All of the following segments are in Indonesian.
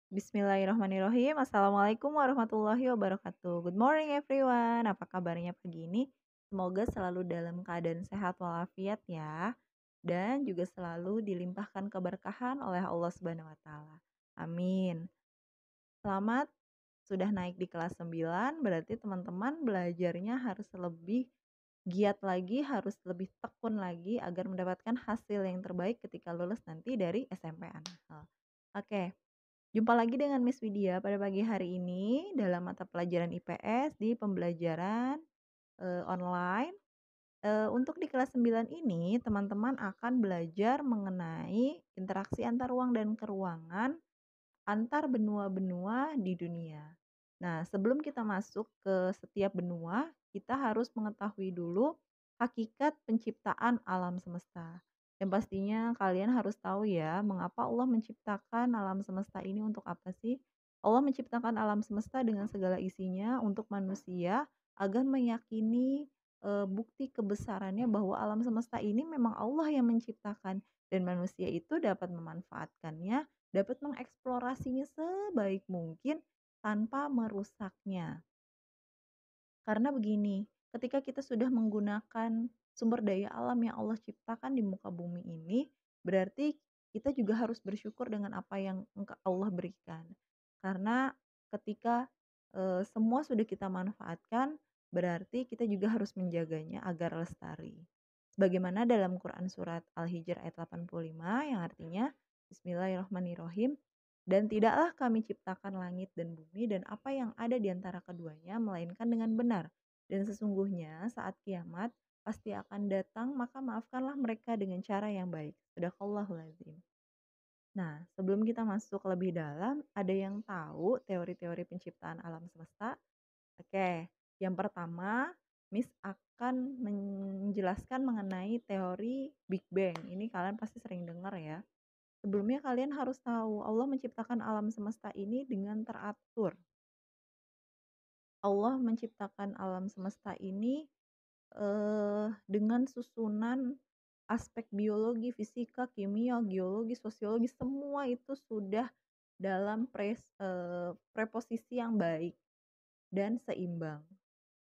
Bismillahirrahmanirrahim. Assalamualaikum warahmatullahi wabarakatuh. Good morning everyone. Apa kabarnya pagi ini? Semoga selalu dalam keadaan sehat walafiat ya. Dan juga selalu dilimpahkan keberkahan oleh Allah Subhanahu wa taala. Amin. Selamat sudah naik di kelas 9. Berarti teman-teman belajarnya harus lebih giat lagi, harus lebih tekun lagi agar mendapatkan hasil yang terbaik ketika lulus nanti dari SMP Anhal. Oke, jumpa lagi dengan Miss Widya pada pagi hari ini dalam mata pelajaran IPS di pembelajaran, online. Untuk di kelas 9 ini teman-teman akan belajar mengenai interaksi antar ruang dan keruangan antar benua-benua di dunia. Nah, sebelum kita masuk ke setiap benua, kita harus mengetahui dulu hakikat penciptaan alam semesta. Yang pastinya kalian harus tahu ya, mengapa Allah menciptakan alam semesta ini untuk apa sih? Allah menciptakan alam semesta dengan segala isinya untuk manusia agar meyakini bukti kebesarannya bahwa alam semesta ini memang Allah yang menciptakan dan manusia itu dapat memanfaatkannya, dapat mengeksplorasinya sebaik mungkin tanpa merusaknya. Karena begini, ketika kita sudah menggunakan sumber daya alam yang Allah ciptakan di muka bumi ini, berarti kita juga harus bersyukur dengan apa yang Allah berikan. Karena ketika semua sudah kita manfaatkan, berarti kita juga harus menjaganya agar lestari. Sebagaimana dalam Quran surat Al-Hijr ayat 85 yang artinya Bismillahirrahmanirrahim, dan tidaklah kami ciptakan langit dan bumi dan apa yang ada di antara keduanya melainkan dengan benar. Dan sesungguhnya saat kiamat pasti akan datang, maka maafkanlah mereka dengan cara yang baik. Sadaqallahul azim. Nah, sebelum kita masuk lebih dalam, ada yang tahu teori-teori penciptaan alam semesta? Oke, yang pertama, Miss akan menjelaskan mengenai teori Big Bang. Ini kalian pasti sering dengar ya. Sebelumnya kalian harus tahu, Allah menciptakan alam semesta ini dengan teratur. Allah menciptakan alam semesta ini dengan susunan aspek biologi, fisika, kimia, geologi, sosiologi, semua itu sudah dalam preposisi yang baik dan seimbang.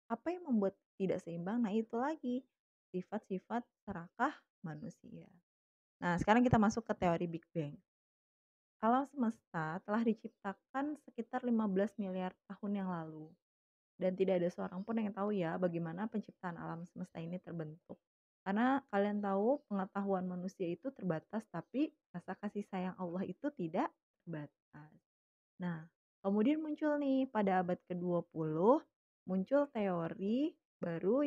Apa yang membuat tidak seimbang? Nah, itu lagi sifat-sifat serakah manusia. Nah, sekarang kita masuk ke teori Big Bang. Alam semesta telah diciptakan sekitar 15 miliar tahun yang lalu. Dan tidak ada seorang pun yang tahu ya bagaimana penciptaan alam semesta ini terbentuk. Karena kalian tahu pengetahuan manusia itu terbatas, tapi rasa kasih sayang Allah itu tidak terbatas. Nah, kemudian muncul nih pada abad ke-20 muncul teori baru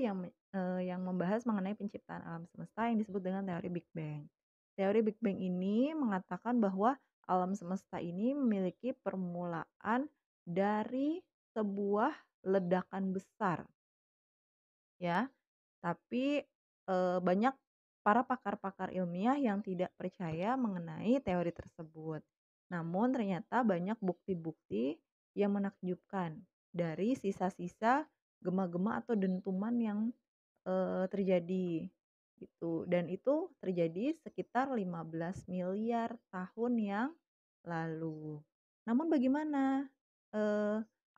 yang membahas mengenai penciptaan alam semesta yang disebut dengan teori Big Bang. Teori Big Bang ini mengatakan bahwa alam semesta ini memiliki permulaan dari sebuah ledakan besar ya, tapi banyak para pakar-pakar ilmiah yang tidak percaya mengenai teori tersebut. Namun ternyata banyak bukti-bukti yang menakjubkan dari sisa-sisa gema-gema atau dentuman yang terjadi gitu, dan itu terjadi sekitar 15 miliar tahun yang lalu. Namun bagaimana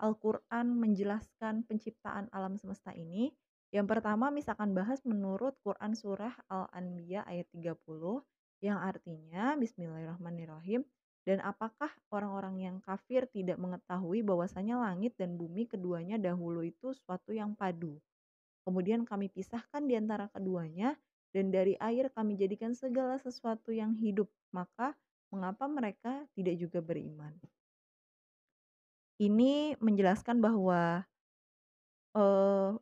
Al-Quran menjelaskan penciptaan alam semesta ini? Yang pertama misalkan bahas menurut Quran Surah Al-Anbiya ayat 30 yang artinya Bismillahirrahmanirrahim, dan apakah orang-orang yang kafir tidak mengetahui bahwasanya langit dan bumi keduanya dahulu itu suatu yang padu. Kemudian kami pisahkan di antara keduanya dan dari air kami jadikan segala sesuatu yang hidup. Maka mengapa mereka tidak juga beriman? Ini menjelaskan bahwa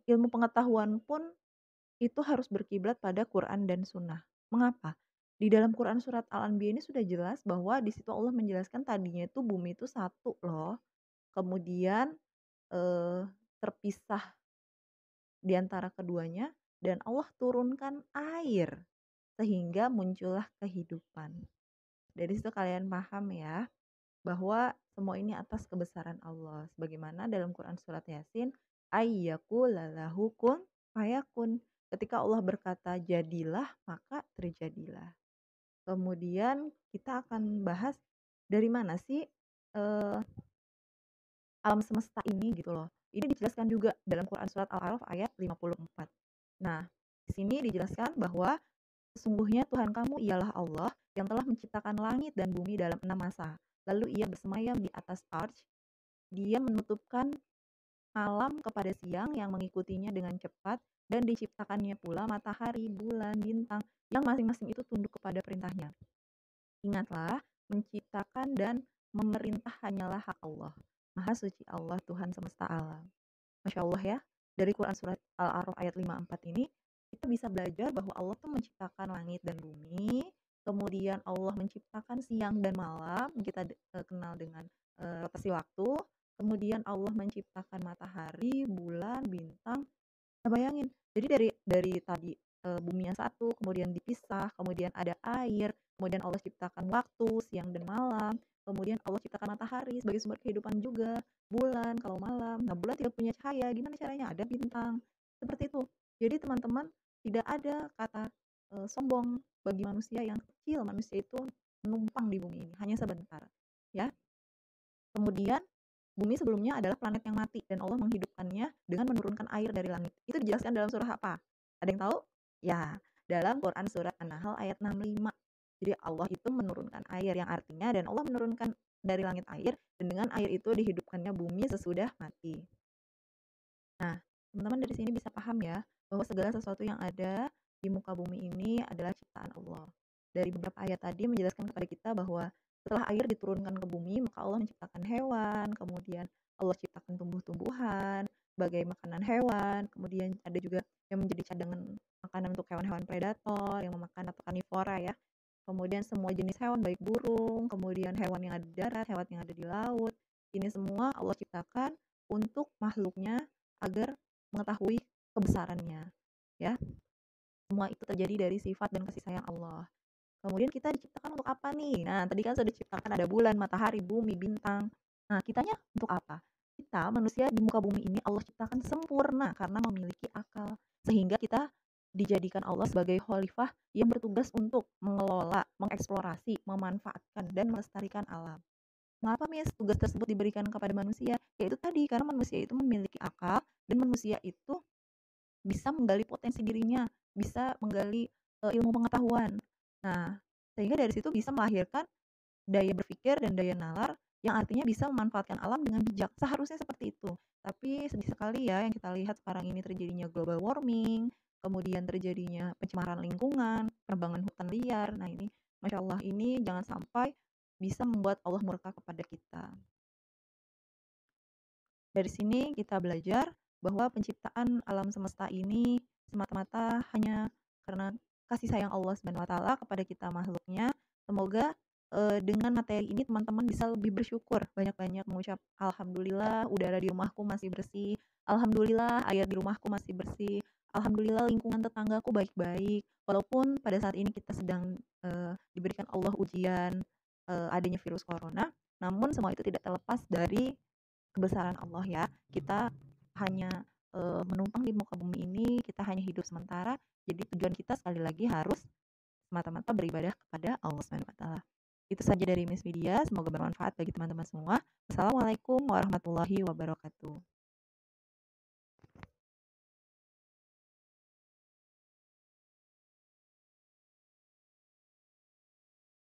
ilmu pengetahuan pun itu harus berkiblat pada Quran dan Sunnah. Mengapa? Di dalam Quran surat Al-Anbiya ini sudah jelas bahwa di situ Allah menjelaskan tadinya itu bumi itu satu loh. Kemudian eee, terpisah di antara keduanya dan Allah turunkan air sehingga muncullah kehidupan. Dari situ kalian paham ya bahwa semua ini atas kebesaran Allah. Sebagaimana dalam Quran surat Yasin, ayyakulalahu kun fayakun. Ketika Allah berkata jadilah, maka terjadilah. Kemudian kita akan bahas dari mana sih eee, alam semesta ini gitu loh. Ini dijelaskan juga dalam Quran surat Al-A'raf ayat 54. Nah, di sini dijelaskan bahwa sesungguhnya Tuhan kamu ialah Allah yang telah menciptakan langit dan bumi dalam 6 masa. Lalu ia bersemayam di atas arsy, dia menutupkan malam kepada siang yang mengikutinya dengan cepat, dan diciptakannya pula matahari, bulan, bintang, yang masing-masing itu tunduk kepada perintahnya. Ingatlah, menciptakan dan memerintah hanyalah hak Allah. Maha suci Allah Tuhan semesta alam. Masya Allah ya, dari Quran surat Al-A'raf ayat 54 ini, kita bisa belajar bahwa Allah tuh menciptakan langit dan bumi, kemudian Allah menciptakan siang dan malam, kita kenal dengan rotasi waktu, kemudian Allah menciptakan matahari, bulan, bintang. Nah, bayangin, jadi dari tadi, bumi yang satu, kemudian dipisah, kemudian ada air, kemudian Allah ciptakan waktu, siang dan malam, kemudian Allah ciptakan matahari sebagai sumber kehidupan juga, bulan kalau malam. Nah, bulan tidak punya cahaya, gimana caranya? Ada bintang, seperti itu. Jadi teman-teman, tidak ada kata, sombong bagi manusia yang kecil, manusia itu menumpang di bumi ini, hanya sebentar, ya. Kemudian bumi sebelumnya adalah planet yang mati dan Allah menghidupkannya dengan menurunkan air dari langit. Itu dijelaskan dalam surah apa? Ada yang tahu? Ya, dalam Quran surat An-Nahl ayat 65. Jadi Allah itu menurunkan air yang artinya dan Allah menurunkan dari langit air dan dengan air itu dihidupkannya bumi sesudah mati. Nah, teman-teman dari sini bisa paham ya bahwa segala sesuatu yang ada di muka bumi ini adalah ciptaan Allah. Dari beberapa ayat tadi menjelaskan kepada kita bahwa setelah air diturunkan ke bumi, maka Allah menciptakan hewan, kemudian Allah ciptakan tumbuh-tumbuhan sebagai makanan hewan, kemudian ada juga yang menjadi cadangan makanan untuk hewan-hewan predator yang memakan atau karnivora ya. Kemudian semua jenis hewan baik burung, kemudian hewan yang ada di darat, hewan yang ada di laut. Ini semua Allah ciptakan untuk makhluknya agar mengetahui kebesarannya, ya. Semua itu terjadi dari sifat dan kasih sayang Allah. Kemudian kita diciptakan untuk apa nih? Nah, tadi kan sudah diciptakan ada bulan, matahari, bumi, bintang. Nah, kitanya untuk apa? Kita manusia di muka bumi ini Allah ciptakan sempurna karena memiliki akal. Sehingga kita dijadikan Allah sebagai khalifah yang bertugas untuk mengelola, mengeksplorasi, memanfaatkan, dan melestarikan alam. Mengapa Miss tugas tersebut diberikan kepada manusia? Yaitu tadi, karena manusia itu memiliki akal dan manusia itu bisa menggali potensi dirinya, bisa menggali, ilmu pengetahuan. Nah, sehingga dari situ bisa melahirkan daya berpikir dan daya nalar yang artinya bisa memanfaatkan alam dengan bijak. Seharusnya seperti itu. Tapi sedih sekali ya yang kita lihat sekarang ini terjadinya global warming, kemudian terjadinya pencemaran lingkungan, penebangan hutan liar. Nah ini, Masya Allah, ini jangan sampai bisa membuat Allah murka kepada kita. Dari sini kita belajar bahwa penciptaan alam semesta ini semata-mata hanya karena kasih sayang Allah Subhanahu wa taala kepada kita makhluknya. Semoga, dengan materi ini teman-teman bisa lebih bersyukur, banyak-banyak mengucap, "Alhamdulillah udara di rumahku masih bersih, alhamdulillah air di rumahku masih bersih, alhamdulillah lingkungan tetanggaku baik-baik." Walaupun pada saat ini kita sedang, diberikan Allah ujian, adanya virus corona, namun semua itu tidak terlepas dari kebesaran Allah ya. Kita hanya, menumpang di muka bumi ini, kita hanya hidup sementara, jadi tujuan kita sekali lagi harus semata-mata beribadah kepada Allah Subhanahu wa taala. Itu saja dari Miss Media, semoga bermanfaat bagi teman-teman semua. Wassalamualaikum warahmatullahi wabarakatuh.